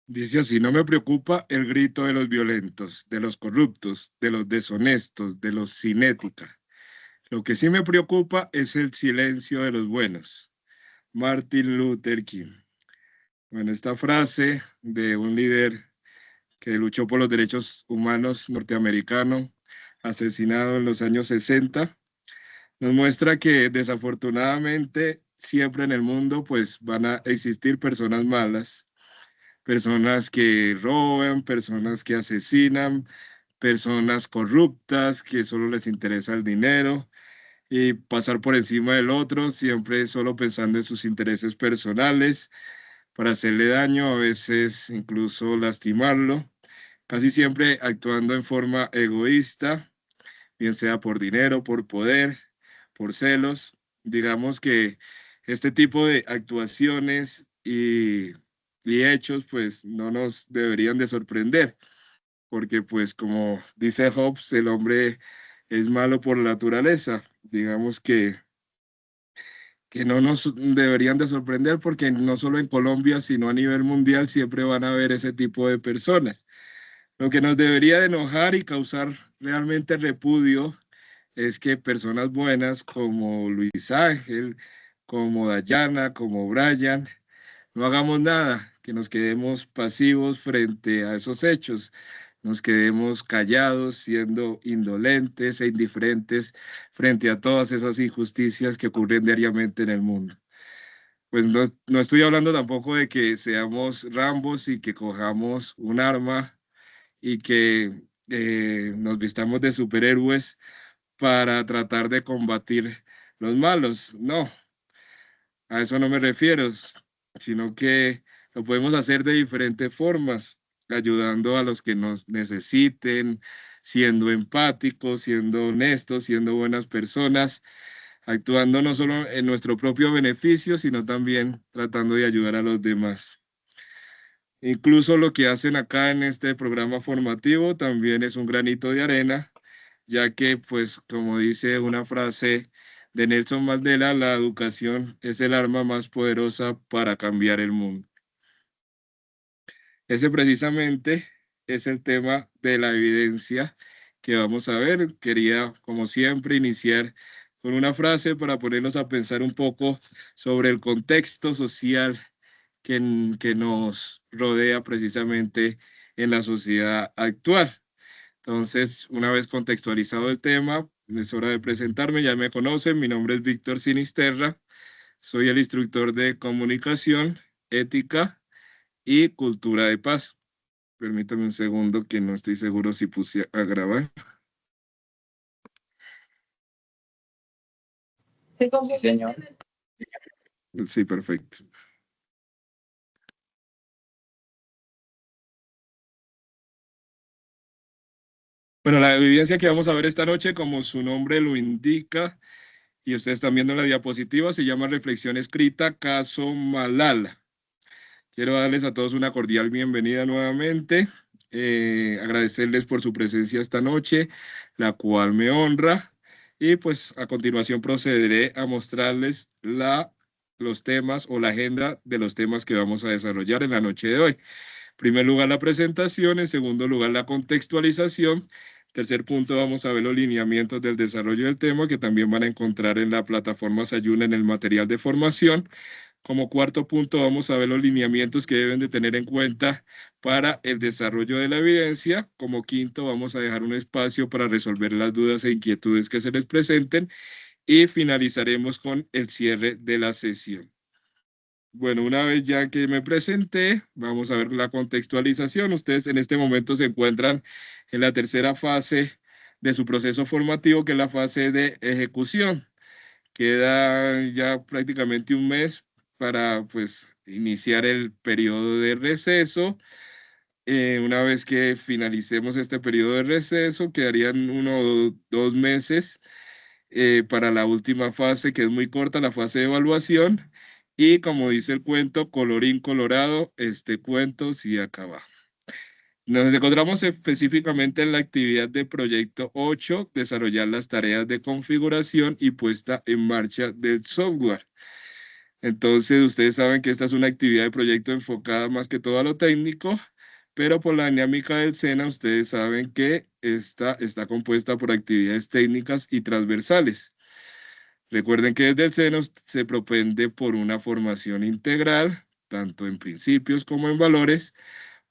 Dice así: no me preocupa el grito de los violentos, de los corruptos, de los deshonestos, de los sin ética. Lo que sí me preocupa es el silencio de los buenos. Martin Luther King. Bueno, esta frase de un líder que luchó por los derechos humanos norteamericano, asesinado en los años 60, nos muestra que desafortunadamente siempre en el mundo pues van a existir personas malas, personas que roban, personas que asesinan, personas corruptas que solo les interesa el dinero y pasar por encima del otro, siempre solo pensando en sus intereses personales para hacerle daño, a veces incluso lastimarlo, casi siempre actuando en forma egoísta, bien sea por dinero, por poder, por celos. Digamos que este tipo de actuaciones y hechos pues no nos deberían de sorprender, porque pues como dice Hobbes, el hombre es malo por naturaleza. Digamos que no nos deberían de sorprender porque no solo en Colombia, sino a nivel mundial siempre van a haber ese tipo de personas. Lo que nos debería de enojar y causar realmente repudio es que personas buenas como Luis Ángel, como Dayana, como Brian, no hagamos nada, que nos quedemos pasivos frente a esos hechos, nos quedemos callados, siendo indolentes e indiferentes frente a todas esas injusticias que ocurren diariamente en el mundo. Pues no estoy hablando tampoco de que seamos Rambos y que cojamos un arma y que nos vistamos de superhéroes para tratar de combatir los malos. No, a eso no me refiero, sino que lo podemos hacer de diferentes formas, ayudando a los que nos necesiten, siendo empáticos, siendo honestos, siendo buenas personas, actuando no solo en nuestro propio beneficio, sino también tratando de ayudar a los demás. Incluso lo que hacen acá en este programa formativo también es un granito de arena, ya que, pues, como dice una frase de Nelson Mandela, la educación es el arma más poderosa para cambiar el mundo. Ese precisamente es el tema de la evidencia que vamos a ver. Quería, como siempre, iniciar con una frase para ponernos a pensar un poco sobre el contexto social que nos rodea precisamente en la sociedad actual. Entonces, una vez contextualizado el tema, es hora de presentarme. Ya me conocen, mi nombre es Víctor Sinisterra, soy el instructor de comunicación, ética y cultura de paz. Permítame un segundo que no estoy seguro si puse a grabar. Sí, señor. Sí, perfecto. Bueno, la evidencia que vamos a ver esta noche, como su nombre lo indica, y ustedes están viendo la diapositiva, se llama Reflexión Escrita, Caso Malala. Quiero darles a todos una cordial bienvenida nuevamente, agradecerles por su presencia esta noche, la cual me honra, y pues a continuación procederé a mostrarles los temas o la agenda de los temas que vamos a desarrollar en la noche de hoy. En primer lugar, la presentación; en segundo lugar, la contextualización; tercer punto, vamos a ver los lineamientos del desarrollo del tema, que también van a encontrar en la plataforma Sayuna en el material de formación. Como cuarto punto, vamos a ver los lineamientos que deben de tener en cuenta para el desarrollo de la evidencia. Como quinto, vamos a dejar un espacio para resolver las dudas e inquietudes que se les presenten y finalizaremos con el cierre de la sesión. Bueno, una vez ya que me presenté, vamos a ver la contextualización. Ustedes en este momento se encuentran en la tercera fase de su proceso formativo, que es la fase de ejecución. Queda ya prácticamente un mes para pues iniciar el periodo de receso. Una vez que finalicemos este periodo de receso, quedarían 1 o 2 meses para la última fase, que es muy corta, la fase de evaluación. Y como dice el cuento, colorín colorado, este cuento sí acaba. Nos encontramos específicamente en la actividad de proyecto 8, desarrollar las tareas de configuración y puesta en marcha del software. Entonces, ustedes saben que esta es una actividad de proyecto enfocada más que todo a lo técnico, pero por la dinámica del SENA, ustedes saben que esta está compuesta por actividades técnicas y transversales. Recuerden que desde el SENA se propende por una formación integral, tanto en principios como en valores,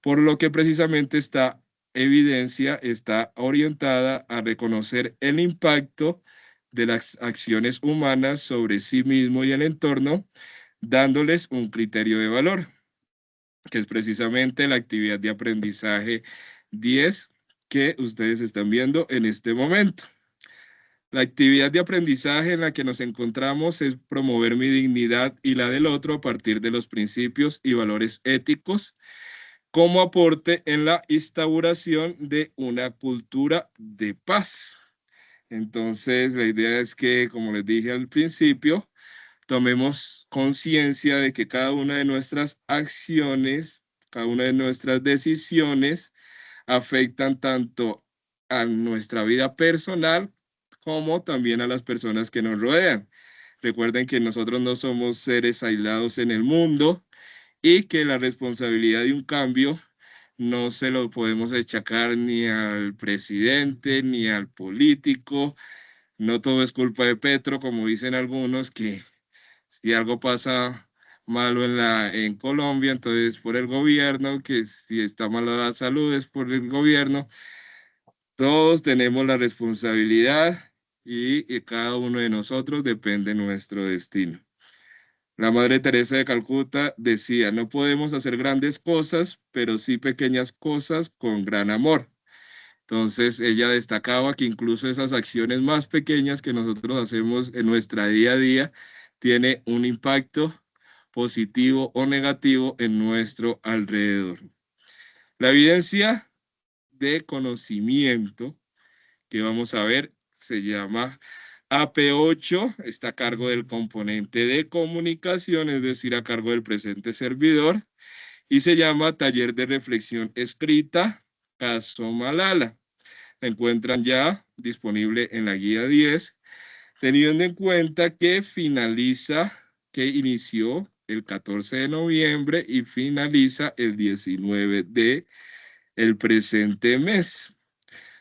por lo que precisamente esta evidencia está orientada a reconocer el impacto de las acciones humanas sobre sí mismo y el entorno, dándoles un criterio de valor, que es precisamente la actividad de aprendizaje 10 que ustedes están viendo en este momento. La actividad de aprendizaje en la que nos encontramos es promover mi dignidad y la del otro a partir de los principios y valores éticos como aporte en la instauración de una cultura de paz. Entonces, la idea es que, como les dije al principio, tomemos conciencia de que cada una de nuestras acciones, cada una de nuestras decisiones afectan tanto a nuestra vida personal como también a las personas que nos rodean. Recuerden que nosotros no somos seres aislados en el mundo y que la responsabilidad de un cambio no se lo podemos achacar ni al presidente ni al político. No todo es culpa de Petro, como dicen algunos, que si algo pasa malo en Colombia, entonces por el gobierno, que si está mala la salud es por el gobierno. Todos tenemos la responsabilidad y cada uno de nosotros depende de nuestro destino. La Madre Teresa de Calcuta decía, no podemos hacer grandes cosas, pero sí pequeñas cosas con gran amor. Entonces, ella destacaba que incluso esas acciones más pequeñas que nosotros hacemos en nuestra día a día tiene un impacto positivo o negativo en nuestro alrededor. La evidencia de conocimiento que vamos a ver se llama AP8, está a cargo del componente de comunicación, es decir, a cargo del presente servidor, y se llama Taller de Reflexión Escrita, Caso Malala. La encuentran ya disponible en la guía 10, teniendo en cuenta que que inició el 14 de noviembre y finaliza el 19 de el presente mes.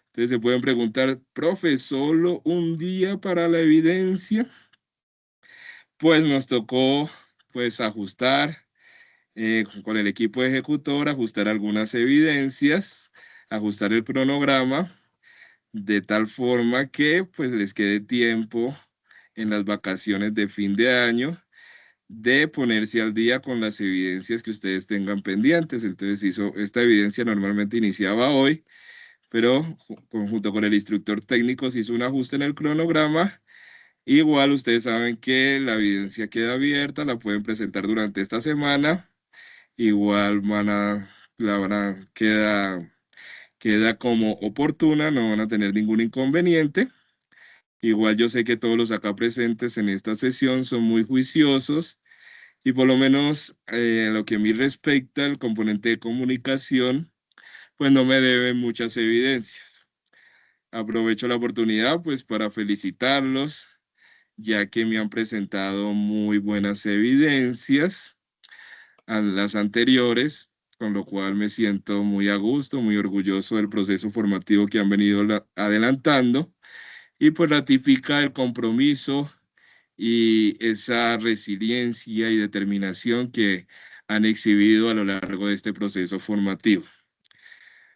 Entonces se pueden preguntar, profe, ¿solo un día para la evidencia? Pues nos tocó pues ajustar con el equipo ejecutor, ajustar algunas evidencias, ajustar el cronograma de tal forma que pues les quede tiempo en las vacaciones de fin de año de ponerse al día con las evidencias que ustedes tengan pendientes. Entonces esta evidencia normalmente iniciaba hoy, pero junto con el instructor técnico se hizo un ajuste en el cronograma. Igual ustedes saben que la evidencia queda abierta, la pueden presentar durante esta semana. Igual queda como oportuna, no van a tener ningún inconveniente. Igual yo sé que todos los acá presentes en esta sesión son muy juiciosos y por lo menos lo que a mí respecta, el componente de comunicación, pues no me deben muchas evidencias. Aprovecho la oportunidad pues para felicitarlos, ya que me han presentado muy buenas evidencias a las anteriores, con lo cual me siento muy a gusto, muy orgulloso del proceso formativo que han venido adelantando y pues ratifica el compromiso y esa resiliencia y determinación que han exhibido a lo largo de este proceso formativo.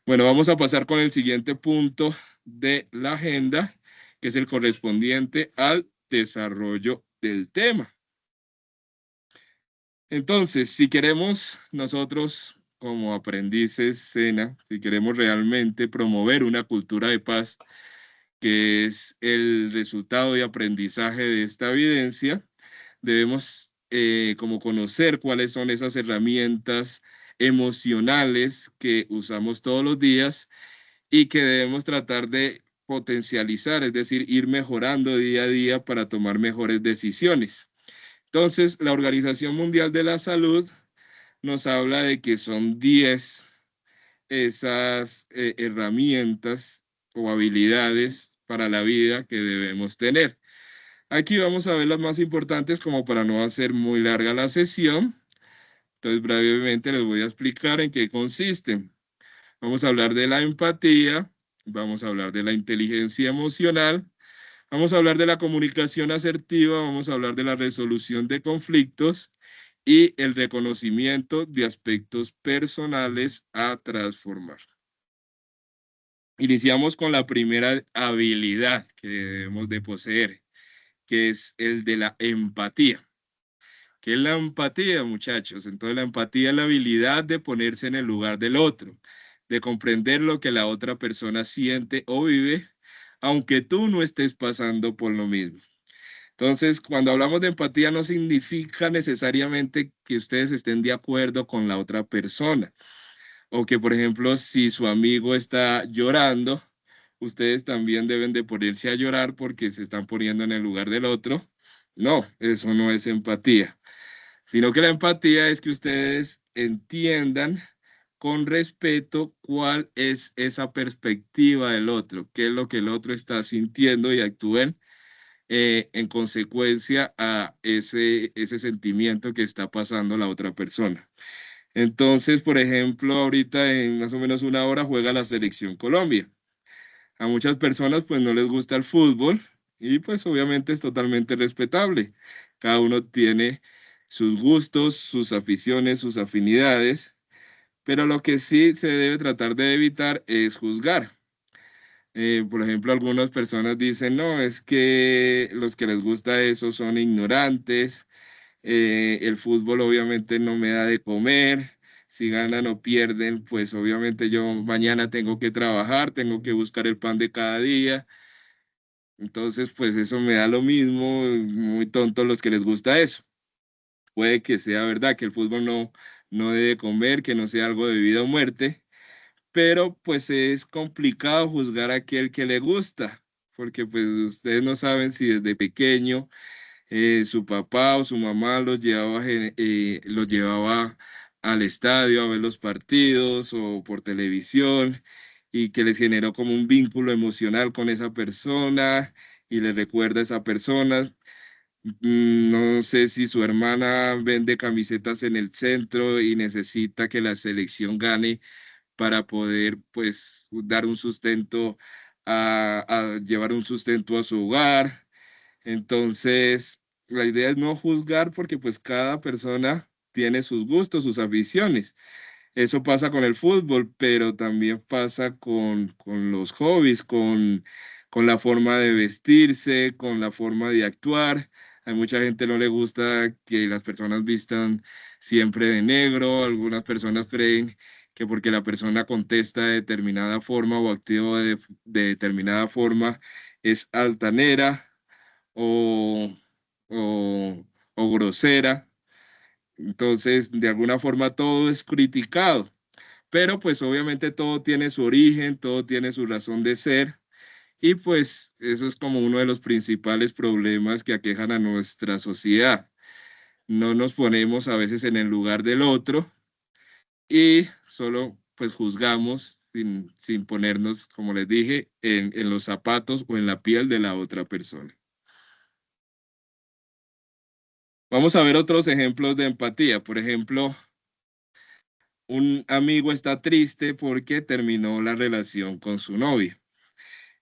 Bueno, vamos a pasar con el siguiente punto de la agenda, que es el correspondiente al desarrollo del tema. Entonces, si queremos nosotros como aprendices SENA, si queremos realmente promover una cultura de paz, que es el resultado de aprendizaje de esta evidencia, debemos como conocer cuáles son esas herramientas emocionales que usamos todos los días y que debemos tratar de potencializar, es decir, ir mejorando día a día para tomar mejores decisiones. Entonces, la Organización Mundial de la Salud nos habla de que son 10 esas herramientas o habilidades para la vida que debemos tener. Aquí vamos a ver las más importantes como para no hacer muy larga la sesión. Entonces, brevemente les voy a explicar en qué consisten. Vamos a hablar de la empatía, vamos a hablar de la inteligencia emocional, vamos a hablar de la comunicación asertiva, vamos a hablar de la resolución de conflictos y el reconocimiento de aspectos personales a transformar. Iniciamos con la primera habilidad que debemos de poseer, que es el de la empatía. ¿Qué es la empatía, muchachos? Entonces la empatía es la habilidad de ponerse en el lugar del otro, de comprender lo que la otra persona siente o vive, aunque tú no estés pasando por lo mismo. Entonces, cuando hablamos de empatía no significa necesariamente que ustedes estén de acuerdo con la otra persona o que, por ejemplo, si su amigo está llorando, ustedes también deben de ponerse a llorar porque se están poniendo en el lugar del otro. No, eso no es empatía, sino que la empatía es que ustedes entiendan con respeto cuál es esa perspectiva del otro, qué es lo que el otro está sintiendo y actúen en consecuencia a ese sentimiento que está pasando la otra persona. Entonces, por ejemplo, ahorita en más o menos una hora juega la selección Colombia. A muchas personas pues no les gusta el fútbol y pues obviamente es totalmente respetable. Cada uno tiene sus gustos, sus aficiones, sus afinidades, pero lo que sí se debe tratar de evitar es juzgar. Por ejemplo, algunas personas dicen, no, es que los que les gusta eso son ignorantes, el fútbol obviamente no me da de comer, si ganan o pierden, pues obviamente yo mañana tengo que trabajar, tengo que buscar el pan de cada día, entonces pues eso me da lo mismo, muy tontos los que les gusta eso. Puede que sea verdad que el fútbol no debe comer, que no sea algo de vida o muerte, pero pues es complicado juzgar a aquel que le gusta, porque pues ustedes no saben si desde pequeño su papá o su mamá los llevaba al estadio a ver los partidos o por televisión y que les generó como un vínculo emocional con esa persona y les recuerda a esa persona. No sé si su hermana vende camisetas en el centro y necesita que la selección gane para poder pues dar un sustento a llevar un sustento a su hogar. Entonces, la idea es no juzgar porque pues cada persona tiene sus gustos, sus aficiones. Eso pasa con el fútbol, pero también pasa con los hobbies, con la forma de vestirse, con la forma de actuar. A mucha gente no le gusta que las personas vistan siempre de negro. Algunas personas creen que porque la persona contesta de determinada forma o actúa de determinada forma es altanera o, o, o grosera. Entonces, de alguna forma todo es criticado, pero pues obviamente todo tiene su origen, todo tiene su razón de ser y pues eso es como uno de los principales problemas que aquejan a nuestra sociedad. No nos ponemos a veces en el lugar del otro y solo pues juzgamos sin ponernos, como les dije, en los zapatos o en la piel de la otra persona. Vamos a ver otros ejemplos de empatía. Por ejemplo, un amigo está triste porque terminó la relación con su novia.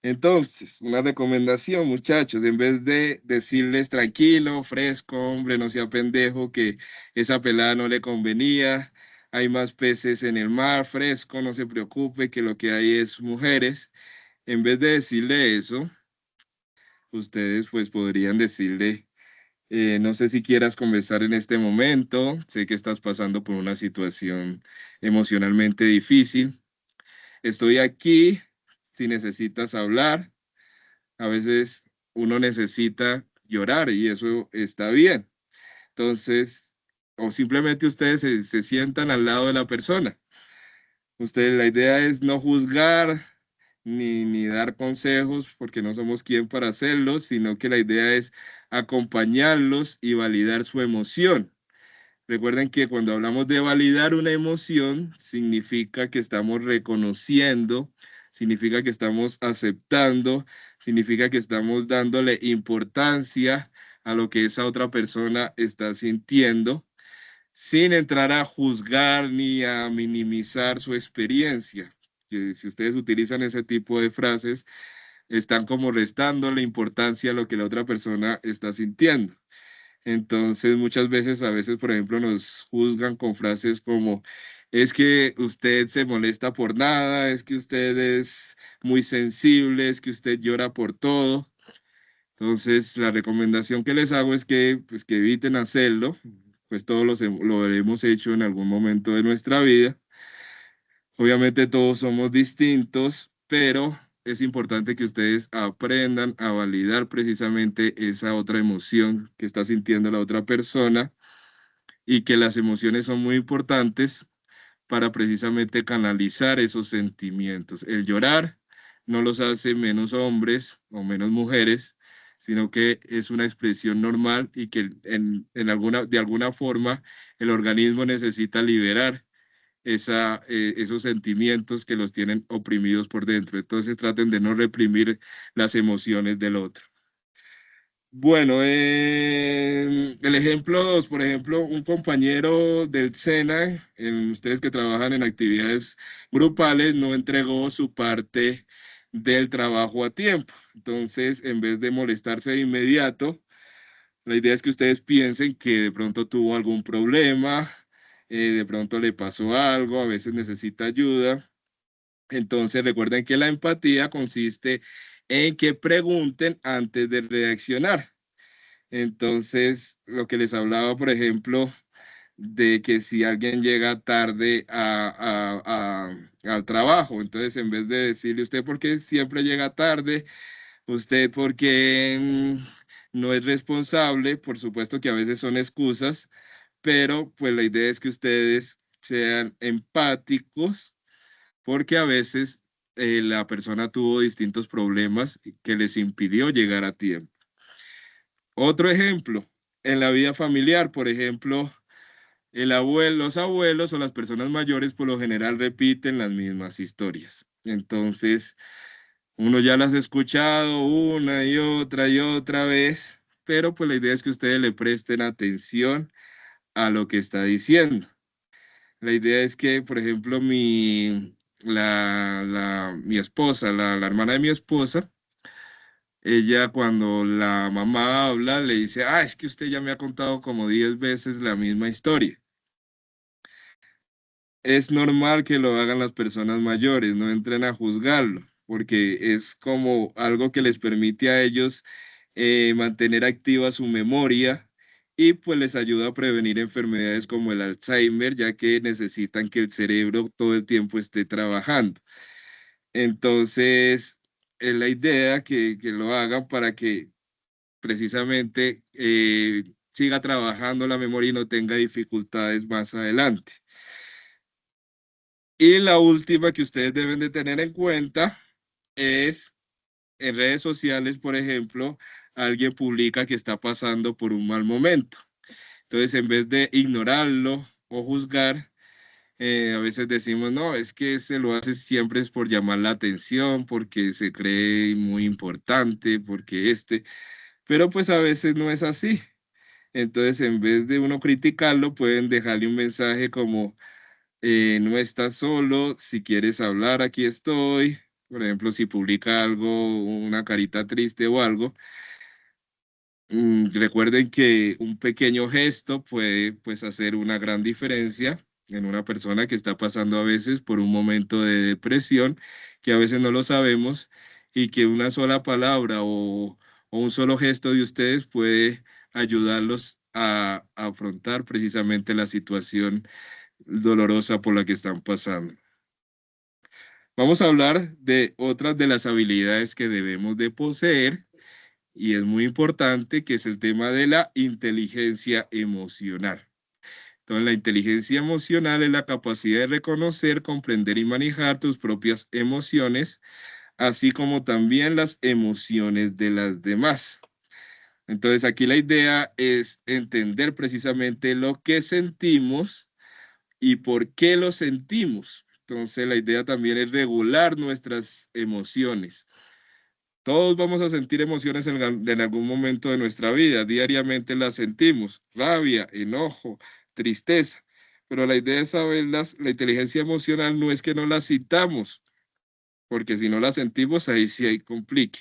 Entonces, una recomendación, muchachos, en vez de decirles tranquilo, fresco, hombre, no sea pendejo, que esa pelada no le convenía, hay más peces en el mar, fresco, no se preocupe, que lo que hay es mujeres. En vez de decirle eso, ustedes pues podrían decirle, no sé si quieras conversar en este momento, sé que estás pasando por una situación emocionalmente difícil. Estoy aquí si necesitas hablar. A veces uno necesita llorar y eso está bien. Entonces, o simplemente ustedes se sientan al lado de la persona. Ustedes, la idea es no juzgar ni dar consejos porque no somos quien para hacerlo, sino que la idea es acompañarlos y validar su emoción. Recuerden que cuando hablamos de validar una emoción, significa que estamos reconociendo significa que estamos aceptando, significa que estamos dándole importancia a lo que esa otra persona está sintiendo, sin entrar a juzgar ni a minimizar su experiencia. Que si ustedes utilizan ese tipo de frases, están como restando la importancia a lo que la otra persona está sintiendo. Entonces, muchas veces, a veces, por ejemplo, nos juzgan con frases como, es que usted se molesta por nada, es que usted es muy sensible, es que usted llora por todo. Entonces, la recomendación que les hago es que, pues, que eviten hacerlo, pues todos lo hemos hecho en algún momento de nuestra vida. Obviamente todos somos distintos, pero es importante que ustedes aprendan a validar precisamente esa otra emoción que está sintiendo la otra persona y que las emociones son muy importantes para precisamente canalizar esos sentimientos. El llorar no los hace menos hombres o menos mujeres, sino que es una expresión normal y que de alguna forma el organismo necesita liberar esos sentimientos que los tienen oprimidos por dentro. Entonces traten de no reprimir las emociones del otro. Bueno, el ejemplo 2, por ejemplo, un compañero del SENA, ustedes que trabajan en actividades grupales, no entregó su parte del trabajo a tiempo. Entonces, en vez de molestarse de inmediato, la idea es que ustedes piensen que de pronto tuvo algún problema, de pronto le pasó algo, a veces necesita ayuda. Entonces recuerden que la empatía consiste en que pregunten antes de reaccionar. Entonces, lo que les hablaba, por ejemplo, de que si alguien llega tarde al trabajo, entonces en vez de decirle usted por qué siempre llega tarde, usted porque no es responsable, por supuesto que a veces son excusas, pero pues la idea es que ustedes sean empáticos porque a veces la persona tuvo distintos problemas que les impidió llegar a tiempo. Otro ejemplo, en la vida familiar, por ejemplo, los abuelos o las personas mayores por lo general repiten las mismas historias. Entonces, uno ya las ha escuchado una y otra vez, pero pues la idea es que ustedes le presten atención a lo que está diciendo. La idea es que, por ejemplo, mi esposa, la hermana de mi esposa, ella cuando la mamá habla le dice, es que usted ya me ha contado como 10 veces la misma historia. Es normal que lo hagan las personas mayores, no entren a juzgarlo, porque es como algo que les permite a ellos mantener activa su memoria y pues les ayuda a prevenir enfermedades como el Alzheimer, ya que necesitan que el cerebro todo el tiempo esté trabajando. Entonces, es la idea que lo hagan para que precisamente siga trabajando la memoria y no tenga dificultades más adelante. Y la última que ustedes deben de tener en cuenta es en redes sociales, por ejemplo, alguien publica que está pasando por un mal momento. Entonces, en vez de ignorarlo o juzgar, a veces decimos, no, es que se lo hace siempre es por llamar la atención, porque se cree muy importante, pero pues a veces no es así. Entonces, en vez de uno criticarlo, pueden dejarle un mensaje como, no estás solo, si quieres hablar, aquí estoy. Por ejemplo, si publica algo, una carita triste o algo, recuerden que un pequeño gesto puede pues hacer una gran diferencia en una persona que está pasando a veces por un momento de depresión, que a veces no lo sabemos y que una sola palabra o un solo gesto de ustedes puede ayudarlos a afrontar precisamente la situación dolorosa por la que están pasando. Vamos a hablar de otras de las habilidades que debemos de poseer y es muy importante, que es el tema de la inteligencia emocional. Entonces, la inteligencia emocional es la capacidad de reconocer, comprender y manejar tus propias emociones, así como también las emociones de las demás. Entonces, aquí la idea es entender precisamente lo que sentimos y por qué lo sentimos. Entonces la idea también es regular nuestras emociones. Todos vamos a sentir emociones en algún momento de nuestra vida, diariamente las sentimos, rabia, enojo, tristeza, pero la idea es saberlas, la inteligencia emocional no es que no las sintamos, porque si no las sentimos, ahí sí hay complique.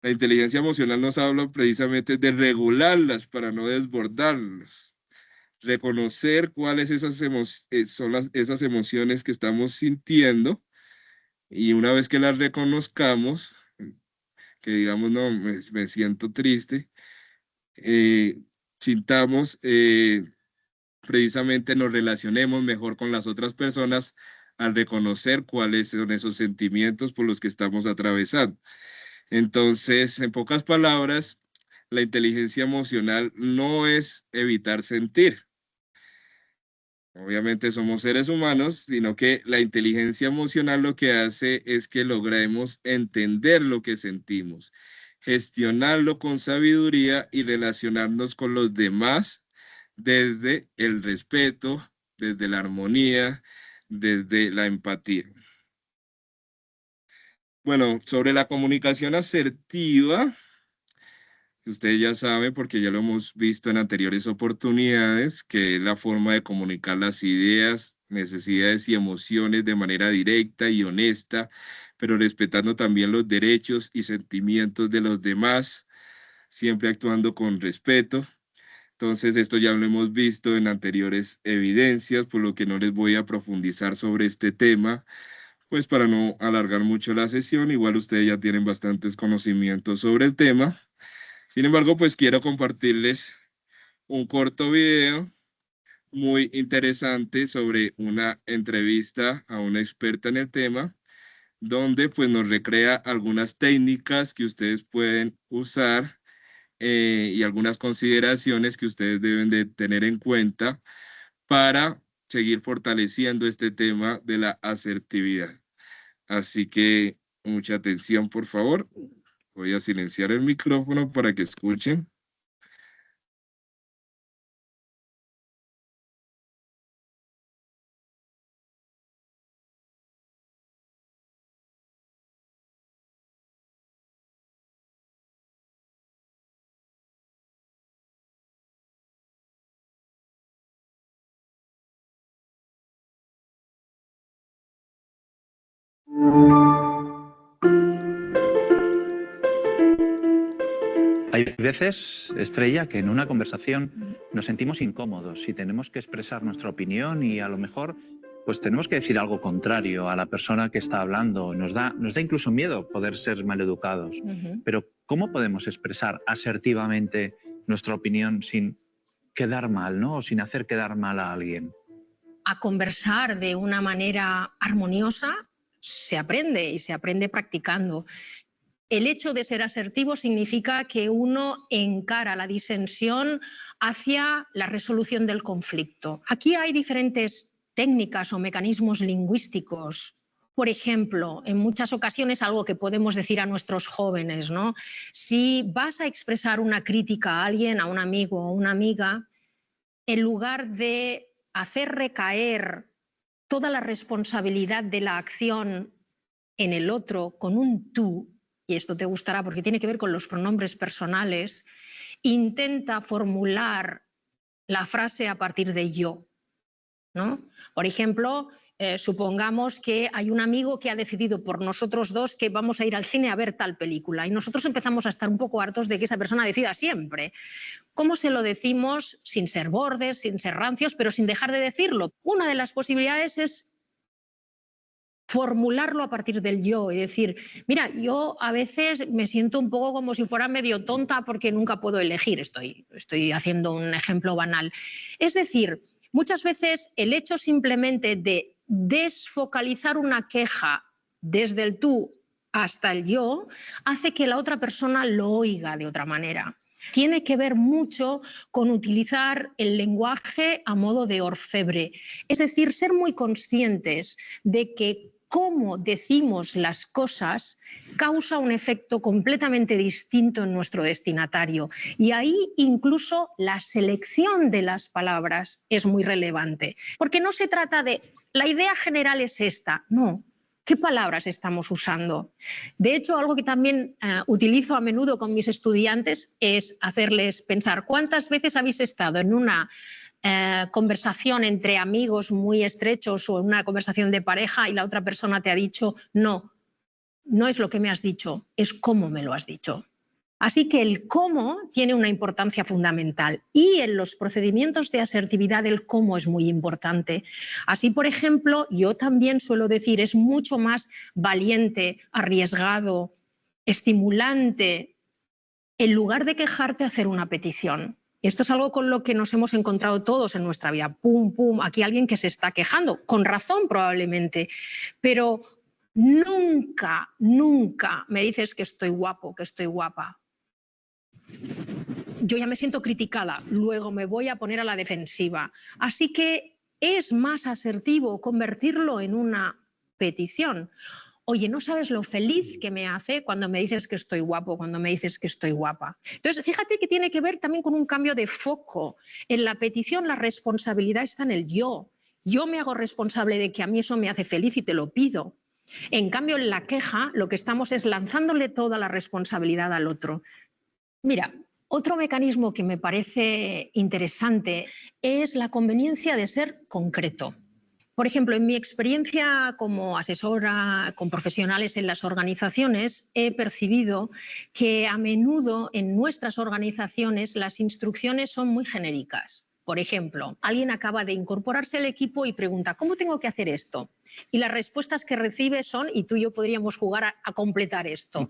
La inteligencia emocional nos habla precisamente de regularlas para no desbordarlas, reconocer cuáles son esas emociones que estamos sintiendo y una vez que las reconozcamos, que digamos, no, me siento triste, eh, sintamos, precisamente nos relacionemos mejor con las otras personas al reconocer cuáles son esos sentimientos por los que estamos atravesando. Entonces, en pocas palabras, la inteligencia emocional no es evitar sentir. Obviamente somos seres humanos, sino que la inteligencia emocional lo que hace es que logremos entender lo que sentimos, gestionarlo con sabiduría y relacionarnos con los demás desde el respeto, desde la armonía, desde la empatía. Bueno, sobre la comunicación asertiva, ustedes ya saben, porque ya lo hemos visto en anteriores oportunidades, que es la forma de comunicar las ideas, necesidades y emociones de manera directa y honesta, pero respetando también los derechos y sentimientos de los demás, siempre actuando con respeto. Entonces, esto ya lo hemos visto en anteriores evidencias, por lo que no les voy a profundizar sobre este tema, pues para no alargar mucho la sesión, igual ustedes ya tienen bastantes conocimientos sobre el tema. Sin embargo, pues quiero compartirles un corto video muy interesante sobre una entrevista a una experta en el tema, donde pues nos recrea algunas técnicas que ustedes pueden usar y algunas consideraciones que ustedes deben de tener en cuenta para seguir fortaleciendo este tema de la asertividad. Así que mucha atención, por favor. Voy a silenciar el micrófono para que escuchen. Hay veces, Estrella, que en una conversación nos sentimos incómodos y tenemos que expresar nuestra opinión y a lo mejor pues tenemos que decir algo contrario a la persona que está hablando. Nos da incluso miedo poder ser maleducados. Pero ¿cómo podemos expresar asertivamente nuestra opinión sin quedar mal, ¿no? O sin hacer quedar mal a alguien? A conversar de una manera armoniosa se aprende y se aprende practicando. El hecho de ser asertivo significa que uno encara la disensión hacia la resolución del conflicto. Aquí hay diferentes técnicas o mecanismos lingüísticos. Por ejemplo, en muchas ocasiones algo que podemos decir a nuestros jóvenes, ¿no? Si vas a expresar una crítica a alguien, a un amigo o una amiga, en lugar de hacer recaer toda la responsabilidad de la acción en el otro con un tú, y esto te gustará porque tiene que ver con los pronombres personales, intenta formular la frase a partir de yo, ¿no? Por ejemplo, supongamos que hay un amigo que ha decidido por nosotros dos que vamos a ir al cine a ver tal película y nosotros empezamos a estar un poco hartos de que esa persona decida siempre. ¿Cómo se lo decimos sin ser bordes, sin ser rancios, pero sin dejar de decirlo? Una de las posibilidades es formularlo a partir del yo y decir, mira, yo a veces me siento un poco como si fuera medio tonta porque nunca puedo elegir. Estoy haciendo un ejemplo banal. Es decir, muchas veces el hecho simplemente de desfocalizar una queja desde el tú hasta el yo hace que la otra persona lo oiga de otra manera. Tiene que ver mucho con utilizar el lenguaje a modo de orfebre, es decir, ser muy conscientes de que cómo decimos las cosas causa un efecto completamente distinto en nuestro destinatario. Y ahí incluso la selección de las palabras es muy relevante. Porque no se trata de, la idea general es esta, no. ¿Qué palabras estamos usando? De hecho, algo que también utilizo a menudo con mis estudiantes es hacerles pensar cuántas veces habéis estado en una conversación entre amigos muy estrechos o en una conversación de pareja y la otra persona te ha dicho no, no es lo que me has dicho, es cómo me lo has dicho. Así que el cómo tiene una importancia fundamental y en los procedimientos de asertividad el cómo es muy importante. Así, por ejemplo, yo también suelo decir, es mucho más valiente, arriesgado, estimulante, en lugar de quejarte, hacer una petición. Esto es algo con lo que nos hemos encontrado todos en nuestra vida. Pum, pum, aquí alguien que se está quejando, con razón probablemente, pero nunca, nunca me dices que estoy guapo, que estoy guapa. Yo ya me siento criticada, luego me voy a poner a la defensiva. Así que es más asertivo convertirlo en una petición. Oye, no sabes lo feliz que me hace cuando me dices que estoy guapo, cuando me dices que estoy guapa. Entonces, fíjate que tiene que ver también con un cambio de foco. En la petición la responsabilidad está en el yo. Yo me hago responsable de que a mí eso me hace feliz y te lo pido. En cambio, en la queja lo que estamos es lanzándole toda la responsabilidad al otro. Mira, otro mecanismo que me parece interesante es la conveniencia de ser concreto. Por ejemplo, en mi experiencia como asesora con profesionales en las organizaciones, he percibido que a menudo en nuestras organizaciones las instrucciones son muy genéricas. Por ejemplo, alguien acaba de incorporarse al equipo y pregunta, ¿cómo tengo que hacer esto? Y las respuestas que recibe son, y tú y yo podríamos jugar a completar esto.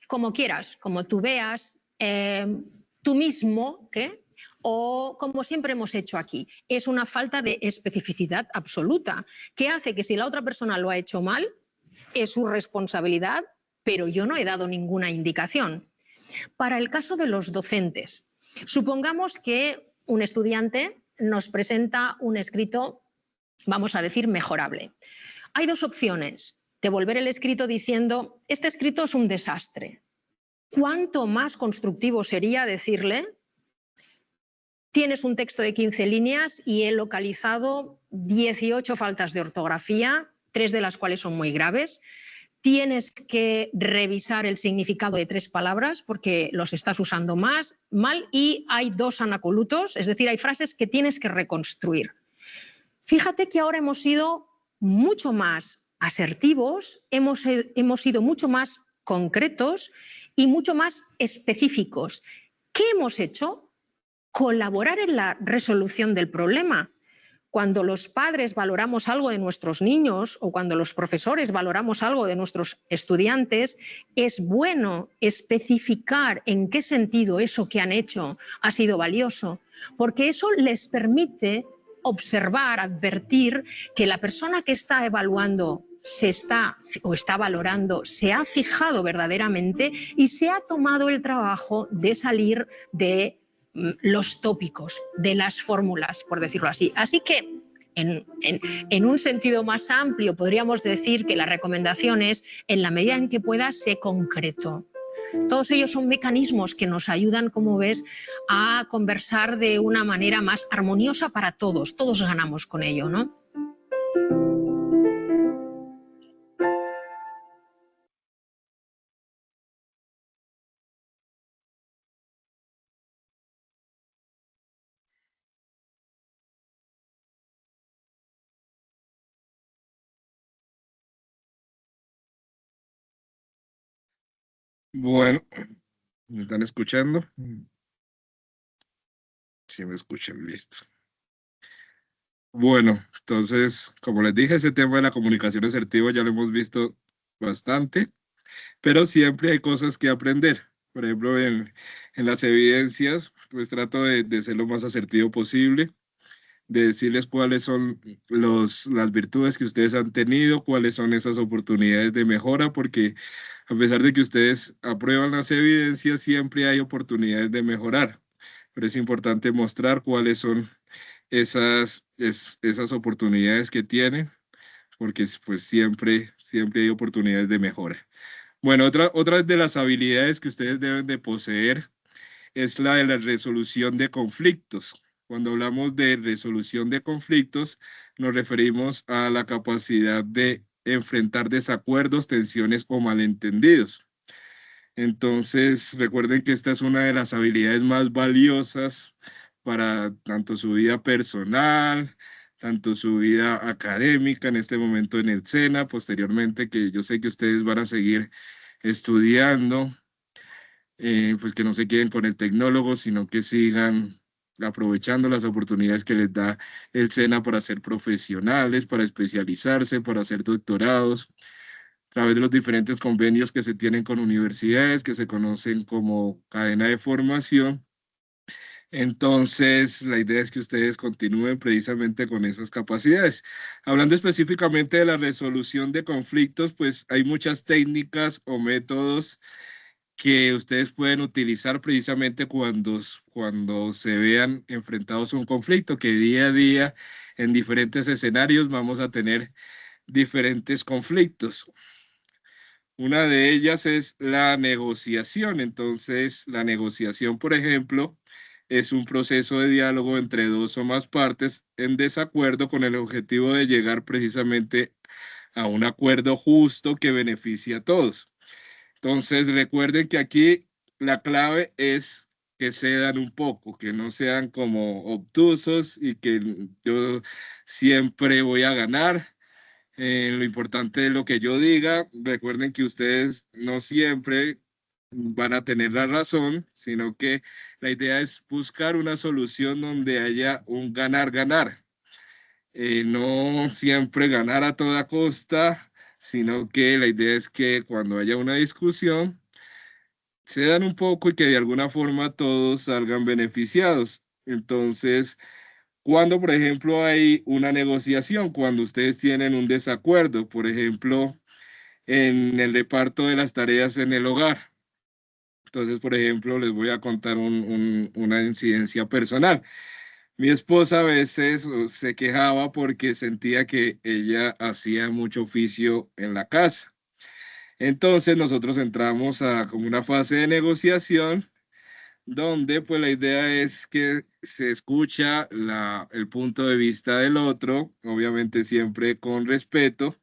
Como quieras, como tú veas, tú mismo, ¿qué? O como siempre hemos hecho aquí. Es una falta de especificidad absoluta que hace que si la otra persona lo ha hecho mal, es su responsabilidad, pero yo no he dado ninguna indicación. Para el caso de los docentes, supongamos que un estudiante nos presenta un escrito, vamos a decir, mejorable. Hay dos opciones: devolver el escrito diciendo, este escrito es un desastre. ¿Cuánto más constructivo sería decirle, tienes un texto de 15 líneas y he localizado 18 faltas de ortografía, 3 de las cuales son muy graves. Tienes que revisar el significado de 3 palabras porque los estás usando mal y hay 2 anacolutos, es decir, hay frases que tienes que reconstruir. Fíjate que ahora hemos sido mucho más asertivos, hemos sido mucho más concretos y mucho más específicos. ¿Qué hemos hecho? Colaborar en la resolución del problema. Cuando los padres valoramos algo de nuestros niños o cuando los profesores valoramos algo de nuestros estudiantes, es bueno especificar en qué sentido eso que han hecho ha sido valioso, porque eso les permite observar, advertir que la persona que está evaluando está valorando, se ha fijado verdaderamente y se ha tomado el trabajo de salir de los tópicos, de las fórmulas, por decirlo así. Así que, en un sentido más amplio, podríamos decir que la recomendación es, en la medida en que pueda, sé concreto. Todos ellos son mecanismos que nos ayudan, como ves, a conversar de una manera más armoniosa para todos. Todos ganamos con ello, ¿no? Bueno, ¿me están escuchando? Sí, me escuchan, listo. Bueno, entonces, como les dije, ese tema de la comunicación asertiva ya lo hemos visto bastante, pero siempre hay cosas que aprender. Por ejemplo, en las evidencias, pues trato de ser lo más asertivo posible, de decirles cuáles son las virtudes que ustedes han tenido, cuáles son esas oportunidades de mejora, porque a pesar de que ustedes aprueban las evidencias, siempre hay oportunidades de mejorar, pero es importante mostrar cuáles son esas oportunidades que tienen porque pues siempre hay oportunidades de mejora. Bueno, otra de las habilidades que ustedes deben de poseer es la de la resolución de conflictos. Cuando hablamos de resolución de conflictos, nos referimos a la capacidad de enfrentar desacuerdos, tensiones o malentendidos. Entonces, recuerden que esta es una de las habilidades más valiosas para tanto su vida personal, tanto su vida académica en este momento en el SENA, posteriormente que yo sé que ustedes van a seguir estudiando, pues que no se queden con el tecnólogo, sino que sigan aprovechando las oportunidades que les da el SENA para ser profesionales, para especializarse, para hacer doctorados, a través de los diferentes convenios que se tienen con universidades, que se conocen como cadena de formación. Entonces, la idea es que ustedes continúen precisamente con esas capacidades. Hablando específicamente de la resolución de conflictos, pues hay muchas técnicas o métodos que ustedes pueden utilizar precisamente cuando se vean enfrentados a un conflicto, que día a día en diferentes escenarios vamos a tener diferentes conflictos. Una de ellas es la negociación. Entonces, la negociación, por ejemplo, es un proceso de diálogo entre dos o más partes en desacuerdo con el objetivo de llegar precisamente a un acuerdo justo que beneficie a todos. Entonces, recuerden que aquí la clave es que cedan un poco, que no sean como obtusos y que yo siempre voy a ganar. Lo importante es lo que yo diga. Recuerden que ustedes no siempre van a tener la razón, sino que la idea es buscar una solución donde haya un ganar-ganar. No siempre ganar a toda costa, sino que la idea es que cuando haya una discusión, cedan un poco y que de alguna forma todos salgan beneficiados. Entonces, cuando, por ejemplo, hay una negociación, cuando ustedes tienen un desacuerdo, por ejemplo, en el reparto de las tareas en el hogar. Entonces, por ejemplo, les voy a contar una incidencia personal. Mi esposa a veces se quejaba porque sentía que ella hacía mucho oficio en la casa. Entonces, nosotros entramos a como una fase de negociación donde pues la idea es que se escucha el punto de vista del otro, obviamente siempre con respeto.